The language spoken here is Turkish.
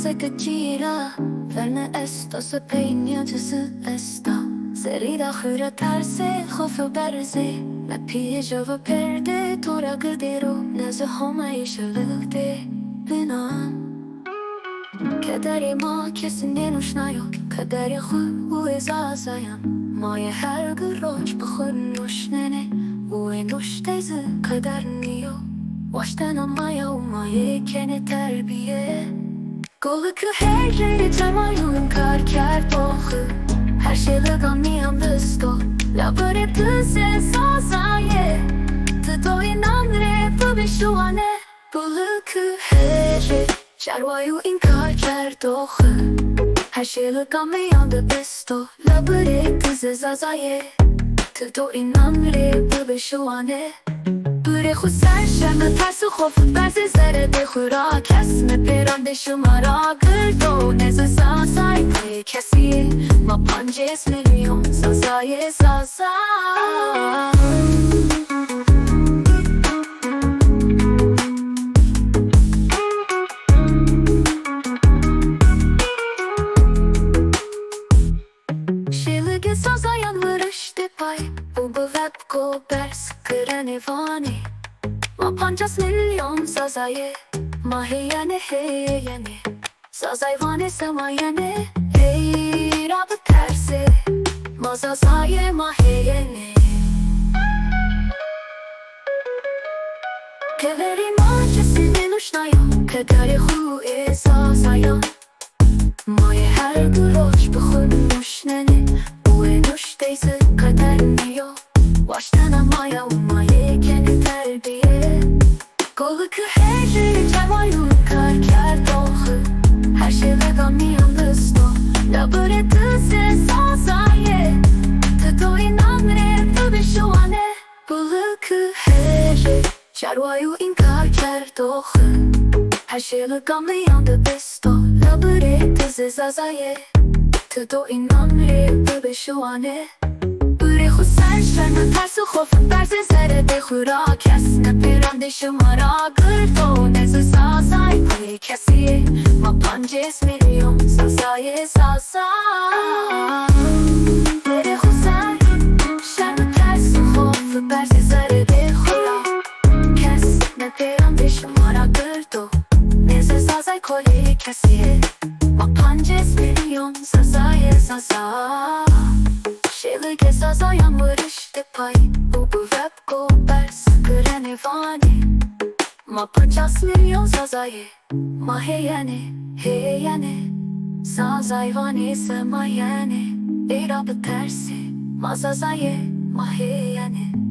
se che gira, verne esta se pegna ci se esta. Serida khura terse khofu berze, me pijava perde tora gdero, neze homa işalıkte binam. Kederi ma kesinin ushna yok, kederi khu ezazayan. Maya her gıroç bıkhın nuşnene, uwe nuşteze kader niyo. Baştan maya umaye kene terbiye. Golukı her yeri tamayun kar kar tohu. Her şeyle gamiyam besto, labare tse sazaye. Tıdo inanre tabi şu ane. Golukı her yeri Şarvayu inkar kar tohu. Her şeyle gamiyam besto, labare tse sazaye. Tıdo inanre tabi şu ane. بره خود سرشم ترس خوف برز زره بخورا کس مپرانده شمارا گردو نز سازای کسی ما 5 میلیون سازای سازا Şilige sazayan vırıştı pay Bu web go bers kırane vani Ma 5 milyon sazaye Mahiyane heyene Sazay vane samayene Hey rabı terse Ma sazaye mahiyene Keveri mahcesinin uçnayan Kederi hu ezazayan Maye her duroş bıkhın nuşnene Uwe nuşteyse kader niyo Baştan amaya umaye kene terbiye Golukı her yeri çamayun kar kar tohu Her şeyle gamiyam besto Labare tse sazaye Tıdo inanre tabi şu ane Golukı her yeri Şarvayu inkar kar tohu Her şeyle gamiyam besto Labare tse sazaye Tıdo inanre tabi şu ane خود سرشم ترس و خوف برز زره بخورا کس نپرانده شمارا گردو نز سازای پای کسی ما 5 میلیون سازای سازا بره خود سرشم ترس و خوف برز زره بخورا کس نپرانده شمارا گردو نز سازای پای کسی ما 5 میلیون سازای سازا Şilige sazayan vırıştı pay Bu web go bers kırane vani Ma 5 milyon sazaye Mahiyane heyane Sazay vani semayane Irabı tersi Ma sazaye mahiyane